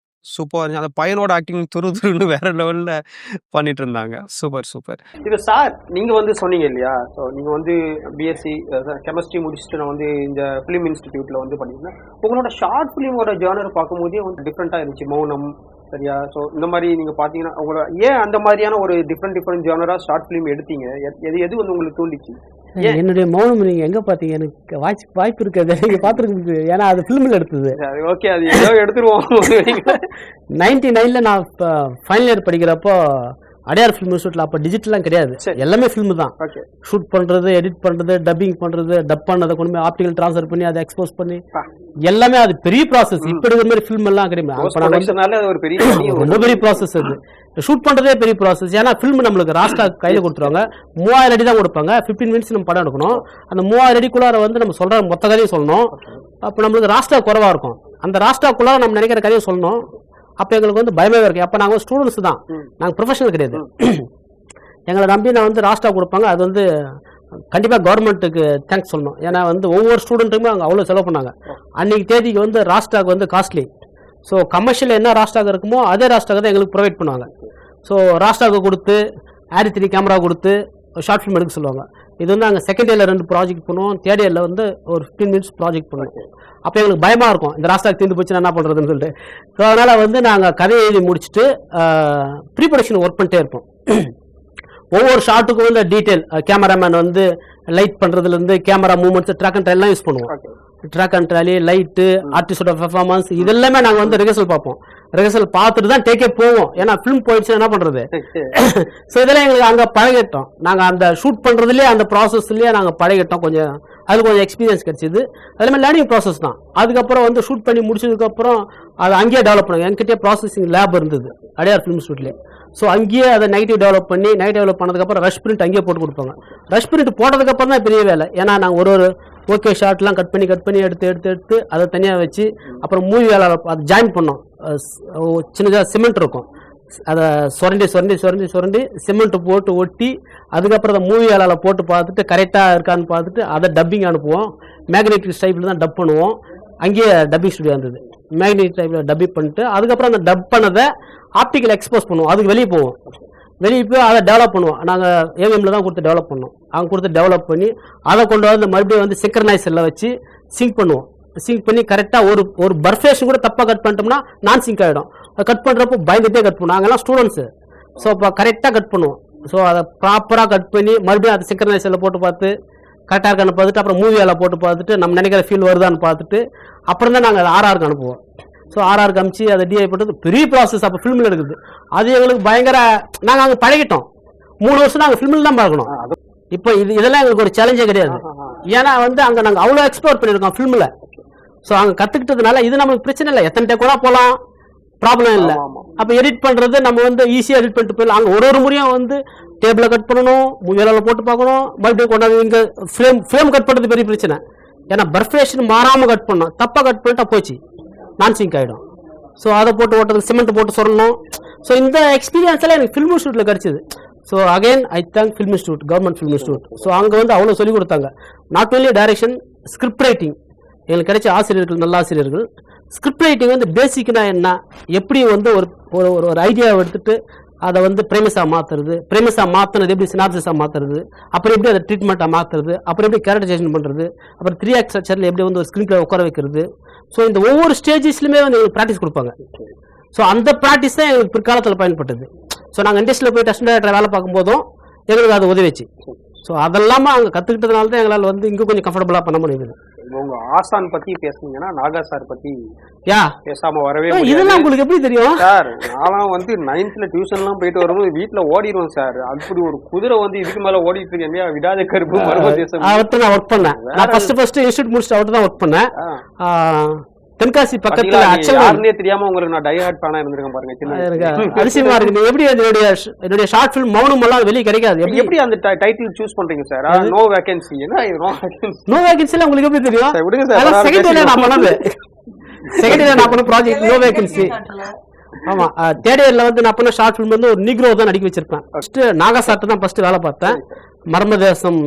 சூப்பரா இருந்துச்சு. அந்த பையனோட ஆக்டிங் துருன்னு வேற லெவல்ல பண்ணிட்டு இருந்தாங்க. Super, super. இது சார் நீங்க வந்து சொன்னீங்க இல்லையா? ஸோ நீங்க வந்து பிஎஸ்சி கெமிஸ்ட்ரி முடிச்சுட்டு நான் வந்து இந்த ஃபிலிம் இன்ஸ்டிடியூட்ல வந்து பண்ணியிருந்தேன். உங்களோட ஷார்ட் ஃபிலிமோட ஜானர் பார்க்கும்போதே வந்து டிஃப்ரெண்டா இருந்துச்சு. மௌனம் சரியா? ஸோ இந்த மாதிரி நீங்க பார்த்தீங்கன்னா உங்களோட ஏன் அந்த மாதிரியான ஒரு டிஃப்ரெண்ட் ஜானரா ஷார்ட் ஃபிலிம் எடுத்தீங்க? எது வந்து உங்களுக்கு தூண்டிச்சு? ஏன்? என்னுடைய மௌனம் நீங்க எங்க பாத்தீங்க? எனக்கு வாய்ப்பு இருக்காது. நீங்க பாத்துருக்கு. ஏன்னா அது பிலிம்ல எடுத்தது. ஓகே, அது ஏதோ எடுத்துருவோம். 99ல நான் ஃபைனல் இயர் படிக்கிறப்போ அடையார் ஃபிலிம் இன்ஸ்டியூட்ல அப்போ டிஜிட்டல்லாம் கிடையாது. சரி. எல்லாமே ஃபிலிம் தான். ஓகே. ஷூட் பண்றது, எடிட் பண்றது, டப்பிங் பண்றது, டப் பண்ணதை கொண்டு போய் ஆப்டிகல் ட்ரான்ஸ்ஃபர் பண்ணி அதை எக்ஸ்போஸ் பண்ணி எல்லாமே அது பெரிய ப்ராசஸ். இப்ப இருக்கிற மாதிரி ஃபிலிம் எல்லாம் கிடையாது. அப்ப நாங்க ப்ரொடக்ஷனால ஒரு பெரிய ரொம்ப பெரிய ப்ராசஸ் அது. ஷூட் பண்றதே பெரிய ப்ராசஸ். ஏன்னா ஃபிலிம் நம்மளுக்கு ராஸ்டா கையில கொடுத்துருவாங்க. 3000 அடி தான் கொடுப்பாங்க. 15 மினிட்ஸ் நம்ம படம் எடுக்கணும். அந்த 3000 அடிக்குள்ளார வந்து நம்ம சொல்ற மொத்த கதையும் சொல்லணும். அப்ப நம்மளுக்கு ராஸ்டா குறைவா இருக்கும். அந்த ராஸ்டாக்குள்ளார நம்ம நினைக்கிற கதையை சொல்லணும். அப்ப எங்களுக்கு வந்து பயமே இருக்கு. அப்ப நாங்க ஸ்டூடெண்ட்ஸ் தான், நாங்க ப்ரொஃபஷனல் கிடையாது. எங்களை நம்பி நான் வந்து ராஸ்டா கொடுப்பாங்க. அது வந்து கண்டிப்பா கவர்மெண்ட்டுக்கு தேங்க்ஸ் சொல்லணும். ஏன்னா வந்து ஒவ்வொரு ஸ்டூடெண்ட்டுமே அவங்க அவ்வளவு செலவு பண்ணாங்க. அன்னைக்கு தேதிக்கு வந்து ராஸ்டாக் வந்து காஸ்ட்லி. ஸோ கமர்ஷியல் என்ன ராஸ்டாக் இருக்குமோ அதே ராஸ்டாக் தான் எங்களுக்கு ப்ரொவைட் பண்ணுவாங்க. ஸோ ராஸ்டாக்கு கொடுத்து ஆரி 3 கேமரா கொடுத்து ஷார்ட் ஃபிலிம் எடுக்க சொல்லுவாங்க. இது வந்து நாங்கள் செகண்ட் இயர்ல 2 ப்ராஜெக்ட் பண்ணுவோம். தேர்ட் இயர்ல வந்து ஒரு 15 மினிட்ஸ் ப்ராஜெக்ட் பண்ணுவோம். அப்போ எங்களுக்கு பயமா இருக்கும், இந்த ராஸ்டாக் தீர்ந்து போச்சு என்ன பண்றதுன்னு சொல்லிட்டு. ஸோ அதனால வந்து நாங்கள் கதையை எழுதி முடிச்சுட்டு ப்ரீ ப்ரொடக்ஷன் ஒர்க் பண்ணிட்டே இருப்போம். ஒவ்வொரு ஷாட்டுக்கும் வந்து டீட்டெயில் கேமராமேன் வந்து லைட் பண்றதுல இருந்து கேமரா மூவ்மெண்ட்ஸ், ட்ராக் அண்ட் ட்ரைலாம் யூஸ் பண்ணுவோம். ட்ராக் அண்ட் ட்ராலி, லைட்டு, ஆர்டிஸ்டோட பெர்ஃபார்மன்ஸ் இதெல்லாமே நாங்க வந்து ரிஹர்சல் பார்ப்போம். ரிஹர்சல் பார்த்துட்டு தான் டேக்கே போவோம். ஏன்னா ஃபிலிம் போயிடுச்சு என்ன பண்றது. ஸோ இதெல்லாம் எங்களுக்கு அங்க பழகிட்டோம். நாங்க அந்த ஷூட் பண்றதுலயே அந்த ப்ராசஸ்லயே நாங்க பழகிட்டோம். கொஞ்சம் அது கொஞ்சம் எக்ஸ்பீரியன்ஸ் கிடைச்சது. அதே லேர்னிங் ப்ராசஸ் தான். அதுக்கப்புறம் வந்து ஷூட் பண்ணி முடிச்சதுக்கு அப்புறம் அது அங்கேயே டெவலப் பண்ணுங்க. என்கிட்ட ப்ராசஸிங் லேப் இருந்தது அடையார் ஃபிலிம் இன்ஸ்டியூட்லேயே. ஸோ அங்கேயே அதை நெகட்டிவ் டெவலப் பண்ணதுக்கப்புறம் ரஷ் பிரிண்ட் அங்கேயே போட்டு கொடுப்பாங்க. ரஷ் பிரிண்ட் போட்டதுக்கப்புறம் தான் பெரிய வேலை. ஏன்னா நாங்கள் ஒரு ஓகே ஷார்ட்லாம் கட் பண்ணி எடுத்து அதை தனியாக வச்சு அப்புறம் மூவி வேலை அதை ஜாயின் பண்ணோம். சின்னதாக சிமெண்ட் இருக்கும், அதை சுரண்டி சிமெண்ட் போட்டு ஒட்டி அதுக்கப்புறம் அதை மூவி வேலையில் போட்டு பார்த்துட்டு கரெக்டாக இருக்கான்னு பார்த்துட்டு அதை டப்பிங் அனுப்புவோம். மேக்னெட்டிக் டைப்பில் தான் டப் பண்ணுவோம். அங்கேயே டப்பிங் ஸ்டுடியோ இருந்தது. மேக்னெட்டிக் டைப்பில் டப்பிங் பண்ணிட்டு அதுக்கப்புறம் அந்த டப் பண்ணதை ஆப்டிக்கல் எக்ஸ்போஸ் பண்ணுவோம். அதுக்கு வெளியே போவோம். வெளியே போய் அதை டெவலப் பண்ணுவோம். நாங்கள் ஏவிஎம்ல தான் கொடுத்து டெவலப் பண்ணோம். அவங்க கொடுத்து டெவலப் பண்ணி அதை கொண்டு வந்து மறுபடியும் வந்து சிங்க்ரனைசரில் வச்சு சிங்க் பண்ணுவோம். சிங்க் பண்ணி கரெக்டாக ஒரு பர்ஃபேஷன் கூட தப்பாக கட் பண்ணிட்டோம்னா நான் சிங்க் ஆகிடும். அதை கட் பண்ணுறப்போ பயந்துட்டே கட் பண்ணுவோம். நாங்கெல்லாம் ஸ்டூடெண்ட்ஸு. ஸோ இப்போ கரெக்டாக கட் பண்ணுவோம். ஸோ அதை ப்ராப்பராக கட் பண்ணி மறுபடியும் அதை சிங்க்ரனைசரில் போட்டு பார்த்து கரெக்டாக இருக்கான்னு பார்த்துட்டு அப்புறம் மூவியால் போட்டு பார்த்துட்டு நம்ம நினைக்கிற ஃபீல் வருதான்னு பார்த்துட்டு அப்புறம் தான் நாங்கள் அதை ஆர்ஆருக்கு அனுப்புவோம். ஸோ ஆர்ஆருக்கு அமிச்சு அதை டிஐ போட்டது பெரிய ப்ராசஸ். அப்போ ஃபிலிமில் எடுக்குது. அது எங்களுக்கு பயங்கர, நாங்கள் அங்கே பழகிட்டோம். 3 வருஷம் நாங்கள் ஃபிலிமில் தான் பார்க்கணும். இப்போ இதெல்லாம் எங்களுக்கு ஒரு சேலஞ்சே கிடையாது. ஏன்னா வந்து அங்கே நாங்கள் அவ்வளோ எக்ஸ்ப்ளோர் பண்ணியிருக்கோம் ஃபிலிமில். ஸோ அங்கே கற்றுக்கிட்டதுனால இது நம்மளுக்கு பிரச்சனை இல்லை. எத்தனை டே கூட போகலாம், ப்ராப்ளம் இல்லை. அப்போ எடிட் பண்ணுறது நம்ம வந்து ஈஸியாக எடிட் பண்ணிட்டு போயிடலாம். அங்கே ஒரு முறையும் வந்து டேபிளை கட் பண்ணணும், மூவியில் போட்டு பார்க்கணும், மறுபடியும் கொண்டாந்து இங்கே ஃப்ரேம் கட் பண்ணுறது பெரிய பிரச்சனை. ஏன்னா பர்ஃபேஷன் மாறாமல் கட் பண்ணணும், தப்பாக கட் பண்ணிட்டா போச்சு, நான் சிங்க் ஆகிடும். ஸோ அதை போட்டு ஓட்டுறது, சிமெண்ட் போட்டு சொல்லணும். ஸோ இந்த எக்ஸ்பீரியன்ஸ் எல்லாம் எனக்கு ஃபில்ம் இன்ஸ்டியூட்டில் கிடச்சிது. So again I thank film institute, government film institute. So அங்கே வந்து அவ்வளோ சொல்லிக் கொடுத்தாங்க. Not only direction, script writing. எங்களுக்கு கிடைச்ச ஆசிரியர்கள் நல்ல ஆசிரியர்கள். ஸ்கிரிப்ட் ரைட்டிங் வந்து பேசிக்னா என்ன, எப்படி வந்து ஒரு ஒரு ஐடியாவை எடுத்துட்டு அதை வந்து பிரேமிஸாக மாற்றுறது, பிரேமிஸாக மாற்றினது எப்படி சினாப்சிஸாக மாற்றுறது, அப்புறம் எப்படி அதை ட்ரீட்மெண்ட்டாக மாற்றுறது, அப்புறம் எப்படி கேரக்டரைசேஷன் பண்ணுறது, அப்புறம் 3 ஆக்ட் ஸ்ட்ரக்சரில் எப்படி வந்து ஒரு ஸ்க்ரீன் பிளே உட்கார வைக்கிறது. ஸோ இந்த ஒவ்வொரு ஸ்டேஜஸ்லையுமே வந்து எங்களுக்கு ப்ராக்டிஸ் கொடுப்பாங்க. ஸோ அந்த ப்ராக்டிஸ் தான் எங்களுக்கு பிற்காலத்தில் பயன்பட்டது. ஸோ நாங்கள் இண்டஸ்ட்ரியில் போய் அசிஸ்டன்ட் டைரக்டர் வேலை பார்க்கும்போதும் எங்களுக்கு அது உதவிச்சு. ஸோ அதெல்லாம அங்கே கற்றுக்கிட்டதுனால தான் எங்களால் வந்து இங்கே கொஞ்சம் கம்ஃபர்டபுளாக பண்ண முடியுது. உங்க ஆசான் பத்தி பேசுனீங்கன்னா நாகா சார் பத்தி யா பேசாம வரவே இதெல்லாம் உங்களுக்கு எப்படி தெரியும் சார்? நான்லாம் வந்து 9th டியூஷன்லாம் போயிட்டு வரும்போது வீட்டுல ஓடிடுவோம் சார். அப்படி ஒரு குதிரை வந்து இதுக்கு மேல ஓடிட்டு இருக்கேன், விடாத கருப்பு மர்மதேசம். அவர்கிட்ட நான் ஒர்க் பண்ணேன். நான் ஃபர்ஸ்ட் இன்ஸ்டியூட் முடிச்சுட்டு அவர்கிட்ட தான் ஒர்க் பண்ணேன். தென்காசி பக்கத்துல யாருன்னே தெரியாம உங்களுக்கு நான் டைஹார்ட் ஃபேனா இருந்திருக்கேன் பாருங்க. சின்ன அதிசயமா இருக்கு. எப்படி என்னுடைய ஷார்ட் ஃபிலிம் மௌனம் எல்லாம் வெளியே கிடைக்காது. எப்படி அந்த டைட்டில் சூஸ் பண்றீங்க சார்? No vacancy. நோ வேகன்சில உங்களுக்கு எப்படி தெரியும்? விடுங்க சார். செகண்ட் இயர்ல நான் பண்ணது, செகண்ட் இயர்ல நான் பண்ண ப்ராஜெக்ட் நோ வேகன்சி. ஆமா, தேர்ட் இயர்ல வந்து நான் பண்ண ஷார்ட் ஃபிலிம் வந்து ஒரு நீக்ரோ தான் நடிக்க வச்சிருப்பேன். ஃபர்ஸ்ட் நாகா சார்ட்ட தான் ஃபர்ஸ்ட் வேலை பார்த்தேன். மர்மதேசம்.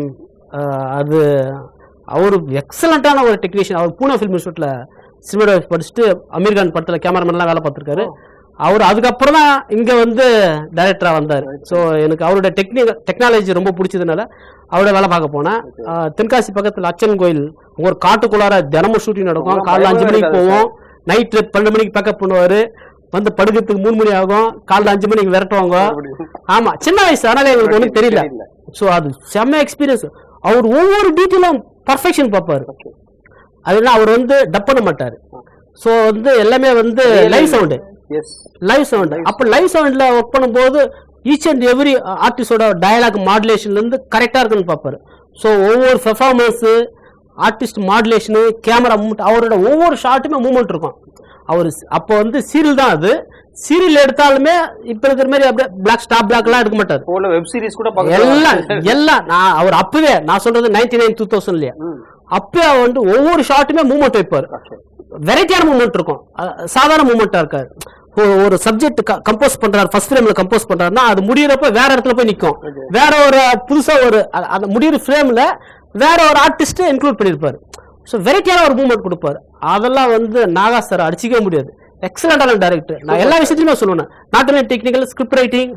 அது அவரு எக்ஸலண்டான ஒரு டெக்னீஷியன். அவர் பூனா ஃபிலிம் இன்ஸ்டியூட்ல சினிமாட்டோகிராஃபி படிச்சுட்டு அமீர்கான் படத்தில் கேமராமேன்லாம் வேலை பார்த்துருக்காரு. அவர் அதுக்கப்புறம் தான் இங்கே வந்து டைரக்டராக வந்தார். ஸோ எனக்கு அவருடைய டெக்னாலஜி ரொம்ப பிடிச்சதுனால அவரோட வேலை பார்க்க போனேன். தென்காசி பக்கத்தில் அச்சன் கோயில் ஒரு காட்டுக்குள்ளார தினமும் ஷூட்டிங் நடக்கும். காலைல 5 மணிக்கு போவோம், நைட்டு 12 மணிக்கு பேக்கப் பண்ணுவார். வந்து படுக்கிறதுக்கு 3 மணி ஆகும், காலைல 5 மணிக்கு விரட்டுவாங்க. ஆமாம், சின்ன வயசு, அதனால எங்களுக்கு ஒன்றும் தெரியல. ஸோ அது செம்ம எக்ஸ்பீரியன்ஸ். அவர் ஒவ்வொரு டீட்டெயிலும் பர்ஃபெக்ஷன் பார்ப்பார். அதுனா அவர் வந்து டப் பண்ண மாட்டார். ஸோ வந்து எல்லாமே வந்து லைவ் சவுண்டு. அப்போ லைவ் சவுண்டில் ஒர்க் பண்ணும்போது ஈச் அண்ட் எவ்ரி ஆர்டிஸ்டோட டயலாக் மாடுலேஷன்லேருந்து கரெக்டாக இருக்குன்னு பார்ப்பாரு. ஸோ ஒவ்வொரு பெர்ஃபார்மன்ஸு, ஆர்டிஸ்ட் மாடுலேஷனு, கேமரா மூவ்மெண்ட், அவரோட ஒவ்வொரு ஷாட்டுமே மூவ்மெண்ட் இருக்கும். அவர் அப்போ வந்து சீரியல் தான், அது சீரியல் எடுத்தாலுமே இப்ப இருக்கிற மாதிரி அப்படியே பிளாக் ஸ்டாப் பிளாக்லாம் எடுக்க மாட்டார். வெப் சீரிஸ் கூட எல்லாம் நான் அவர் அப்பவே நான் சொல்றது 99-2000 அப்பயே வந்து ஒவ்வொரு ஷாட்டுமே மூவ்மெண்ட் வைப்பார். வெரைட்டியான மூவ்மெண்ட் இருக்கும், சாதாரண மூவ்மெண்டா இருக்காரு. ஒரு சப்ஜெக்ட் கம்போஸ் பண்றாரு, ஃபர்ஸ்ட் ஃப்ரேம்ல கம்போஸ் பண்றாருன்னா அது முடியறப்ப வேற இடத்துல போய் நிற்கும். வேற ஒரு புதுசா ஒரு அந்த முடியிற ஃப்ரேம்ல வேற ஒரு ஆர்டிஸ்ட் இன்க்ளூட் பண்ணிருப்பாரு. ஸோ வெரைட்டியான ஒரு மூவ்மெண்ட் கொடுப்பாரு. அதெல்லாம் வந்து நாகா சார் அடிச்சிக்கவே முடியாது. எக்ஸலண்டான டைரக்டர். நான் எல்லா விஷயத்தையுமே சொல்லுவேன். Not only technical, script writing,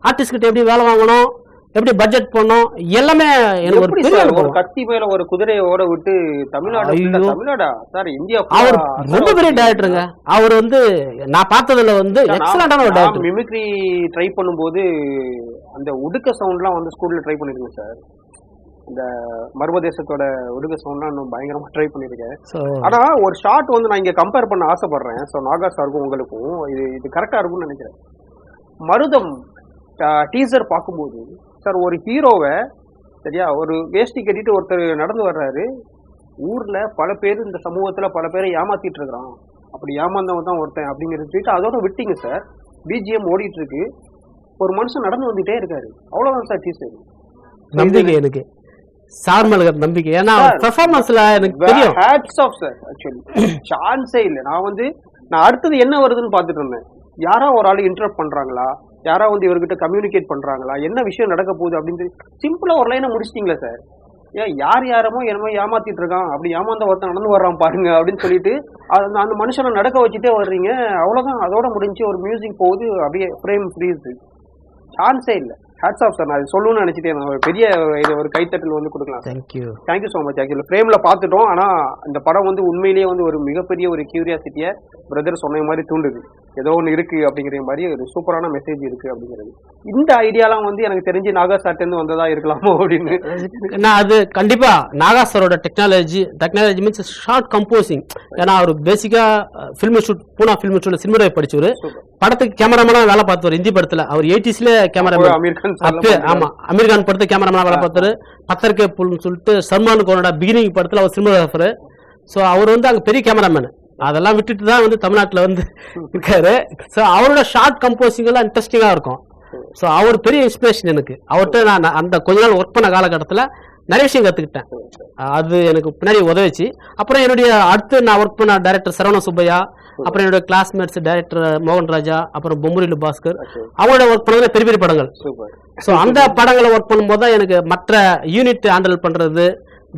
artist கிட்ட எப்படி வேலை வாங்கணும், எப்படி பட்ஜெட் பண்ணணும், எல்லாமே எனக்கு ஒரு பெரிய ஒரு கத்தி மேல ஒரு குதிரையோட விட்டு தமிழ்நாடா சார் இந்தியா. அவர் ரொம்ப பெரிய டைரக்டருங்க. அவர் வந்து நான் பார்த்ததுல வந்து எக்ஸலண்டான ஒரு டைரக்டர். மிமிக்ரி ட்ரை பண்ணும்போது அந்த உடுக்க சவுண்ட்லாம் வந்து ஸ்கூல்ல ட்ரை பண்ணிருக்கேன் சார். இந்த மர்மதேசத்தோட உடுக்க சவுண்ட்லாம் இன்னும் பயங்கரமா ட்ரை பண்ணிருக்கேன். ஆனா ஒரு ஷார்ட் வந்து நான் இங்க கம்பேர் பண்ண ஆசைப்படுறேன். ஸோ நாகா சாருக்கும் உங்களுக்கும் இது கரெக்டா இருக்கும்னு நினைக்கிறேன். மருதம் டீசர் பார்க்கும்போது சார் ஒரு ஹீரோவை சரியா ஒரு வேஷ்டி கட்டிட்டு ஒருத்தர் நடந்து வர்றாரு. ஊர்ல பல பேர், இந்த சமூகத்துல பல பேரை ஏமாத்திட்டு இருக்கிறான், அப்படி ஏமாந்தவன் தான் ஒருத்தன் அப்படிங்கிறது சொல்லிட்டு அதோட விட்டீங்க சார். பிஜிஎம் ஓடிட்டு இருக்கு, ஒரு மனுஷன் நடந்து வந்துட்டே இருக்காரு, அவ்வளவுதான் சார் டீசர். நம்பிக்கை எனக்கு சார் மேல நம்பிக்கை. ஏன்னா பெர்ஃபார்மன்ஸ்ல எனக்கு தெரியும். Hats off sir. ஆக்சுவலி சான்ஸே இல்லை. நான் அடுத்தது என்ன வருதுன்னு பார்த்துட்டு இருந்தேன். யாரா ஒரு ஆள் இன்டரப்ட் பண்றாங்களா, யாரா வந்து இவர்கிட்ட கம்யூனிகேட் பண்றாங்களா, என்ன விஷயம் நடக்க போகுது அப்படின்னு சிம்பிளா ஒரு லைனை முடிச்சிட்டீங்களா சார்? ஏன் யாரமோ என்னமோ ஏமாத்திட்டு இருக்கான், அப்படி ஏமாந்த ஒருத்தன் நடந்து வர்றான் பாருங்க அப்படின்னு சொல்லிட்டு அந்த மனுஷனை நடக்க வச்சுட்டே வர்றீங்க, அவ்வளவுதான். அதோட முடிஞ்சு ஒரு மியூசிக் போகுது, அப்படியே ஃப்ரேம் ஃப்ரீஸ். சான்ஸே இல்லை. Hats off sir. நான் சொல்லணும்னு நினைச்சிட்டேன். ஒரு பெரிய ஒரு கைத்தட்டல் வந்து கொடுக்கலாம். Thank you so much. ஆக்சுவலி ஃப்ரேம்ல பார்த்துட்டோம். ஆனா இந்த படம் வந்து உண்மையிலேயே வந்து ஒரு மிகப்பெரிய ஒரு கியூரியாசிட்டியை பிரதர் சொன்ன மாதிரி தூண்டுது. ஏதோ ஒன்று இருக்கு அப்படிங்கிற மாதிரி ஒரு சூப்பரான மெசேஜ் இருக்கு அப்படிங்கிறது. இந்த ஐடியாலாம் வந்து எனக்கு தெரிஞ்சு நாகா சார்ட்ட இருந்து வந்ததா இருக்கலாமோ அப்படின்னு. நான் அது கண்டிப்பா நாகா சாரோட டெக்னாலஜி மீன்ஸ் ஷார்ட் கம்போசிங். ஏன்னா அவர் பேசிக்கா ஃபில்ம் இன்ஸ்டியூட், பூனா ஃபில்ம் இன்ஸ்டியூட்ல சினிமாட்டோகிராஃபி படிச்சவர். படத்துக்கு கேமராமேனா வேலை பார்த்துவார். ஹிந்தி படத்துல அவர் 80s கேமராமேன். ஆமா, அமீர்கான் படத்துல கேமராமேனா வேலை பார்த்தாரு. பத்தர் கே புல்னு சொல்லிட்டு சல்மான் கானோட பிகினிங் படத்துல அவர் சினிமாட்டோகிராஃபர். ஸோ அவர் வந்து அங்க பெரிய கேமராமேன். அதெல்லாம் விட்டுட்டு தான் வந்து தமிழ்நாட்டில் வந்து இருக்காரு. ஸோ அவரோட ஷார்ட் கம்போசிங் எல்லாம் இன்ட்ரெஸ்டிங்காக இருக்கும். ஸோ அவர் பெரிய இன்ஸ்பிரேஷன் எனக்கு. அவர்கிட்ட நான் அந்த கொஞ்ச நாள் ஒர்க் பண்ண காலகட்டத்தில் நிறைய விஷயம் கற்றுக்கிட்டேன். அது எனக்கு பின்னாடி உதவிச்சு. அப்புறம் என்னுடைய அடுத்து நான் ஒர்க் பண்ண டைரக்டர் சரவண சுப்பையா, அப்புறம் என்னுடைய கிளாஸ்மேட்ஸ் டைரக்டர் மோகன் ராஜா, அப்புறம் பொம்முரிலு பாஸ்கர், அவங்களோட ஒர்க் பண்ணதுல பெரிய பெரிய படங்கள். ஸோ அந்த படங்களை ஒர்க் பண்ணும்போது தான் எனக்கு மற்ற யூனிட் ஹேண்டில் பண்றது,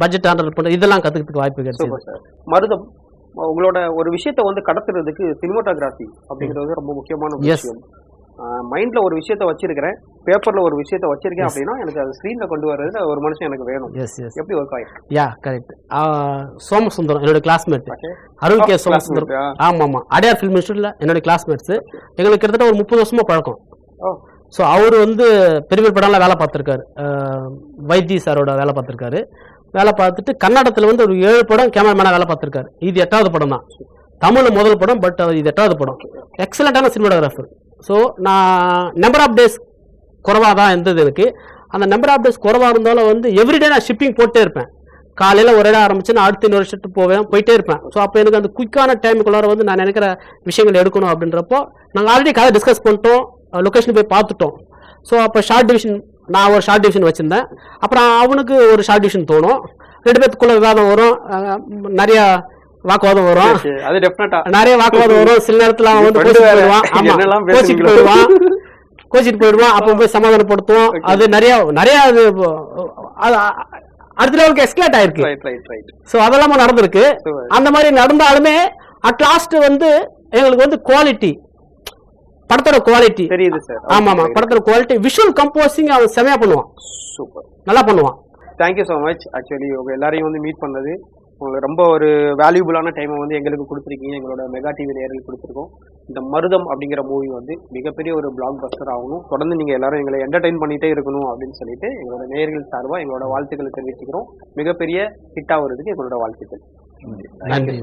பட்ஜெட் ஹேண்டில் பண்றது, இதெல்லாம் கத்துக்கிறதுக்கு வாய்ப்பு கிடைச்சது. மருதம், உங்களோட ஒரு விஷயத்த வந்து கடத்துறதுக்கு சினிமாட்டோகிராஃபி அப்படிங்கிறது ரொம்ப முக்கியமான விஷயம். மைண்ட்ல ஒரு விஷயத்த வச்சிருக்கிறேன், பேப்பர்ல ஒரு விஷயத்த வச்சிருக்கேன் அப்படின்னா எனக்கு அது ஸ்கிரீன்ல கொண்டு வர்றது ஒரு மனுஷன் எனக்கு வேணும். எப்படி ஒர்க் ஆயிருக்கு? Yeah correct. சோமசுந்தரம் என்னோட கிளாஸ்மேட், அருள் கே சோமசுந்தரம். ஆமா, அடையார் ஃபிலிம் இன்ஸ்டியூட்ல என்னோட கிளாஸ்மேட்ஸ். எங்களுக்கு கிட்டத்தட்ட ஒரு 30 வருஷமா பழக்கம். ஸோ அவர் வந்து பெரிய பெரிய படம்லாம் வேலை பார்த்துருக்காரு. வைத்தி சாரோட வேலை பார்த்துருக்காரு. வேலை பார்த்துட்டு கன்னடத்தில் வந்து ஒரு 7 படம் கேமராமேனாக வேலை பார்த்துருக்காரு. இது 8வது படம் தான். தமிழில் முதல் படம், பட் இது 8வது படம். எக்ஸலண்டான சினிமாட்டோகிராஃபர். ஸோ நான் நம்பர் ஆஃப் டேஸ் குறைவாக தான் இருந்தது எனக்கு. அந்த நம்பர் ஆஃப் டேஸ் குறைவாக இருந்தாலும் வந்து எவ்ரிடே நான் ஷிப்பிங் போட்டே இருப்பேன். காலையில் ஒரு இடம் ஆரம்பிச்சு நான் அடுத்த இன்னொரு ஷிஃப்ட் போயிட்டே இருப்பேன். ஸோ அப்போ எனக்கு அந்த குயிக்கான டைமுக்குள்ளார வந்து நான் நினைக்கிற விஷயங்கள் எடுக்கணும் அப்படின்றப்போ நாங்கள் ஆல்ரெடி கதை டிஸ்கஸ் பண்ணிட்டோம், லொக்கேஷன் போய் பார்த்துட்டோம். ஸோ அப்போ ஷார்ட் டிவிஷன், நான் ஒரு ஷார்ட் டிவிஷன் வச்சுருந்தேன். அப்புறம் அவனுக்கு ஒரு ஷார்ட் டிவிஷன் தோணும். 2 பேத்துக்குள்ள விவாதம் வரும், நிறைய வாக்குவாதம் வரும், நிறைய வாக்குவாதம் வரும். சில நேரத்தில் அவன் வந்து கோச்சிட்டு போயிடுவான். அப்போ போய் சமாதானப்படுத்துவோம். அது நிறைய அடுத்த லெவலுக்கு எஸ்கலேட் ஆயிருக்கு. ஸோ அதெல்லாம் நடந்திருக்கு. அந்த மாதிரி நடந்தாலுமே அட் லாஸ்ட் வந்து எங்களுக்கு வந்து குவாலிட்டி, படத்தோட குவாலிட்டி தெரியுது சார். ஆமா, படத்தோட குவாலிட்டி, விஷுவல் கம்போசிங் அவன் செமையா பண்ணுவான், சூப்பர் நல்லா பண்ணுவான். Thank you so much. ஆக்சுவலி உங்க எல்லாரையும் வந்து மீட் பண்ணது, உங்களுக்கு ரொம்ப ஒரு வேல்யூபிளான டைமை வந்து எங்களுக்கு கொடுத்துருக்கீங்க, எங்களோட மெகா டிவி நேரில் கொடுத்துருக்கோம். இந்த மருதம் அப்படிங்கிற மூவி வந்து மிகப்பெரிய ஒரு பிளாக் பஸ்டர் ஆகணும், தொடர்ந்து நீங்கள் எல்லாரும் எங்களை என்டர்டைன் பண்ணிகிட்டே இருக்கணும் அப்படின்னு சொல்லிட்டு எங்களோட நேயர்கள் சார்பாக எங்களோட வாழ்த்துக்களை தெரிவிச்சுக்கிறோம். மிகப்பெரிய ஹிட் ஆகுறதுக்கு எங்களோட வாழ்த்துக்கள். நன்றி.